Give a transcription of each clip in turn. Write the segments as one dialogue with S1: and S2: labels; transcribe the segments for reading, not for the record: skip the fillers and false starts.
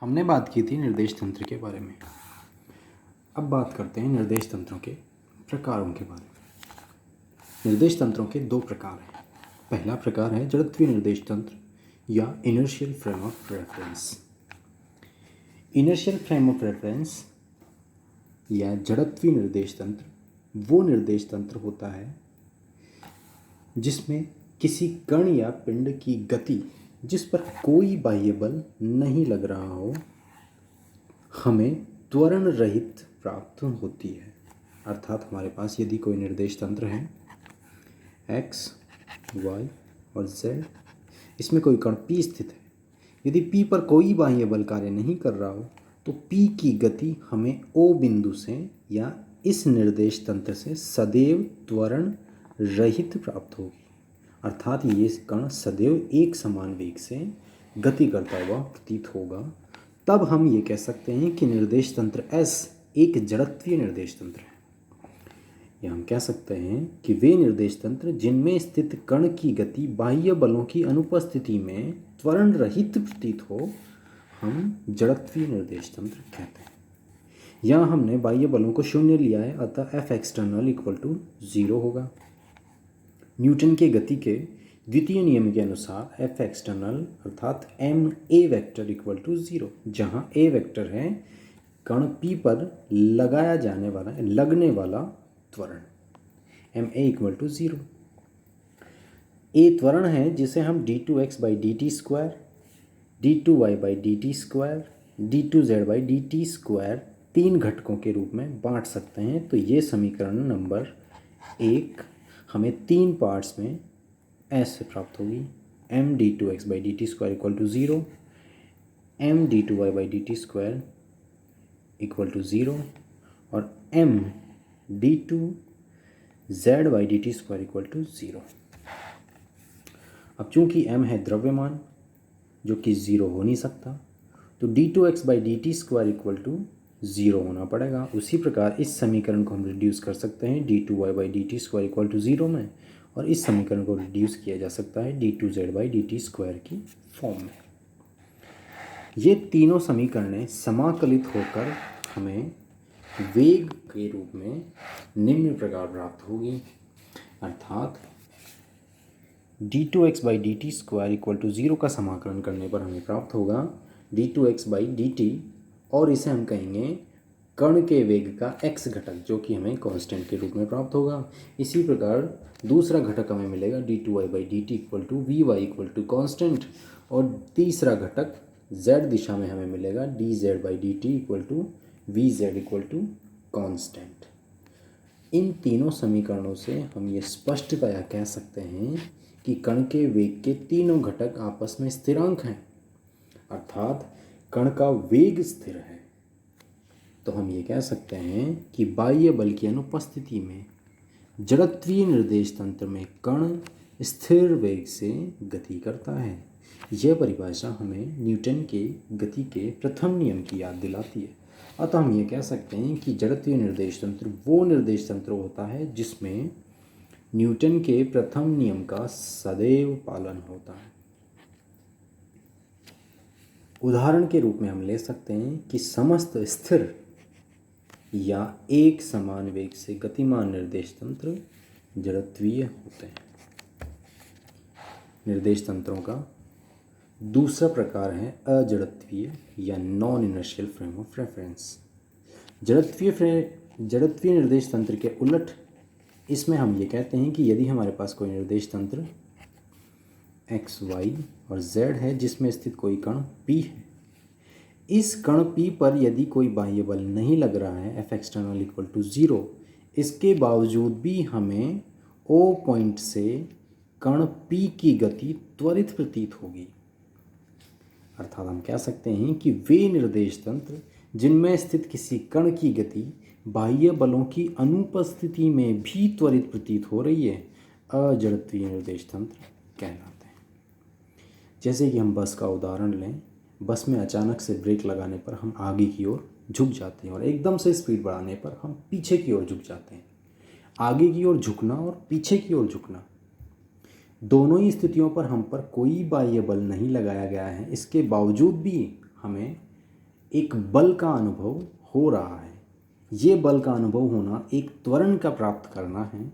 S1: हमने बात की थी निर्देश तंत्र के बारे में। अब बात करते हैं निर्देश तंत्रों के प्रकारों के बारे में। निर्देश तंत्रों के दो प्रकार हैं। पहला प्रकार है जड़त्वीय निर्देश तंत्र या inertial frame of reference. Inertial frame of reference या जड़त्वीय निर्देश तंत्र वो निर्देश तंत्र होता है जिसमें किसी कण या पिंड की गति जिस पर कोई बाह्य बल नहीं लग रहा हो हमें त्वरण रहित प्राप्त होती है। अर्थात हमारे पास यदि कोई निर्देश तंत्र है x, y और z, इसमें कोई कण p स्थित है, यदि p पर कोई बाह्य बल कार्य नहीं कर रहा हो तो p की गति हमें O बिंदु से या इस निर्देश तंत्र से सदैव त्वरण रहित प्राप्त होगी। अर्थात ये कण सदैव एक समान वेग से गति करता हुआ प्रतीत होगा। तब हम ये कह सकते हैं कि निर्देश तंत्र S एक जड़त्वीय निर्देश तंत्र है। या हम कह सकते हैं कि वे निर्देश तंत्र जिनमें स्थित कण की गति बाह्य बलों की अनुपस्थिति में त्वरण रहित प्रतीत हो हम जड़त्वीय निर्देश तंत्र कहते हैं। यहाँ हमने बाह्य बलों को शून्य लिया है, अतः F एक्सटर्नल इक्वल टू 0 होगा। न्यूटन के गति के द्वितीय नियम के अनुसार F एक्सटर्नल अर्थात M A vector equal to 0, जहाँ ए वेक्टर है कण P पर लगने वाला त्वरण, एम ए इक्वल टू 0। ए त्वरण है जिसे हम d2x by D T square, d2y by D T square, d2z by D T square तीन घटकों के रूप में बांट सकते हैं। तो ये समीकरण नंबर 1 हमें तीन पार्ट्स में ऐसे प्राप्त होगी। m d2x by D T square equal to 0, m d2y by D T square equal to 0 और m d2z by D T square equal to 0। अब चूंकि m है द्रव्यमान जो कि 0 हो नहीं सकता, तो d2x by D T square equal to 0 होना पड़ेगा। उसी प्रकार इस समीकरण को हम रिड्यूस कर सकते हैं d2y by D T square equal to 0 में, और इस समीकरण को रिड्यूस किया जा सकता है d2z by D T square की फॉर्म में। ये तीनों समीकरणें समाकलित होकर हमें वेग के रूप में निम्न प्रकार प्राप्त होगी। अर्थात d2x by D T square equal to 0 का समाकलन करने पर हमें प्राप्त होगा d2x बाई डी टी, और इसे हम कहेंगे कण के वेग का x घटक जो कि हमें कांस्टेंट के रूप में प्राप्त होगा। इसी प्रकार दूसरा घटक हमें मिलेगा d2y by D T equal to V Y equal to constant, और तीसरा घटक z दिशा में हमें मिलेगा dz by D T equal to V Z equal to constant. इन तीनों समीकरणों से हम ये स्पष्टतया कह सकते हैं कि कण के वेग के तीनों घटक आपस में स्थिरांक हैं, अर्थात कण का वेग स्थिर है। तो हम ये कह सकते हैं कि बाह्य बल की अनुपस्थिति में जड़त्वीय निर्देश तंत्र में कण स्थिर वेग से गति करता है। यह परिभाषा हमें न्यूटन के गति के प्रथम नियम की याद दिलाती है। अतः हम ये कह सकते हैं कि जड़त्वीय निर्देश तंत्र वो निर्देश तंत्र होता है जिसमें न्यूटन के प्रथम नियम का सदैव पालन होता है। उदाहरण के रूप में हम ले सकते हैं कि समस्त स्थिर या एक समान वेग से गतिमान निर्देश तंत्र जड़त्वीय होते हैं। निर्देश तंत्रों का दूसरा प्रकार है अजड़त्वीय या non inertial frame of reference. जड़त्वीय निर्देश तंत्र के उलट इसमें हम ये कहते हैं कि यदि हमारे पास कोई निर्देश तंत्र x, y और z है जिसमें स्थित कोई कण p है, इस कण p पर यदि कोई बाह्य बल नहीं लग रहा है F एक्सटर्नल इक्वल टू 0, इसके बावजूद भी हमें O पॉइंट से कण p की गति त्वरित प्रतीत होगी। अर्थात हम कह सकते हैं कि वे निर्देश तंत्र जिनमें स्थित किसी कण की गति बाह्य बलों की अनुपस्थिति में भी त्वरित प्रतीत हो रही है अजड़त्वीय निर्देश तंत्र कहलाते हैं। जैसे कि हम बस का उदाहरण लें, बस में अचानक से ब्रेक लगाने पर हम आगे की ओर झुक जाते हैं और एकदम से स्पीड बढ़ाने पर हम पीछे की ओर झुक जाते हैं। आगे की ओर झुकना और पीछे की ओर झुकना, दोनों ही स्थितियों पर हम पर कोई बाह्य बल नहीं लगाया गया है, इसके बावजूद भी हमें एक बल का अनुभव हो रहा है। ये बल का अनुभव होना एक त्वरण का प्राप्त करना है,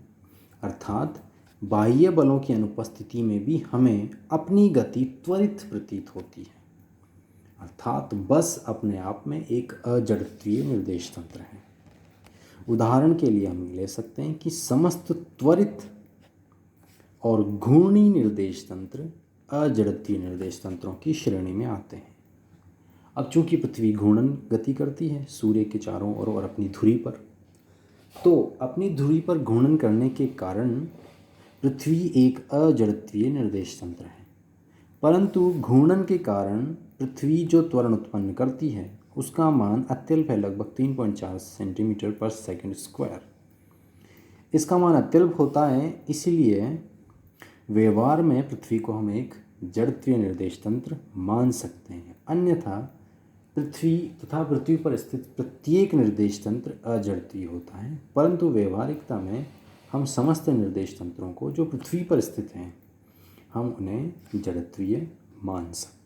S1: अर्थात बाह्य बलों की अनुपस्थिति में भी हमें अपनी गति त्वरित प्रतीत होती है। अर्थात बस अपने आप में एक अजड़त्वीय निर्देश तंत्र है। उदाहरण के लिए हम ले सकते हैं कि समस्त त्वरित और घूर्णी निर्देश तंत्र अजड़त्वीय निर्देश तंत्रों की श्रेणी में आते हैं। अब चूंकि पृथ्वी घूर्णन गति करती है सूर्य के चारों ओर और अपनी धुरी पर, तो अपनी धुरी पर घूर्णन करने के कारण पृथ्वी एक अजड़त्वीय निर्देश तंत्र है। परंतु घूर्णन के कारण पृथ्वी जो त्वरण उत्पन्न करती है उसका मान अत्यल्प है, लगभग 3.4 सेंटीमीटर पर सेकंड स्क्वायर। इसका मान अत्यल्प होता है, इसलिए व्यवहार में पृथ्वी को हम एक जड़त्वीय निर्देश तंत्र मान सकते हैं। अन्यथा पृथ्वी तथा पृथ्वी पर स्थित प्रत्येक निर्देश तंत्र अजड़त्वीय होता है, परंतु व्यवहारिकता में हम समस्त निर्देश तंत्रों को जो पृथ्वी पर स्थित हैं हम उन्हें जड़त्वीय मान सकते हैं।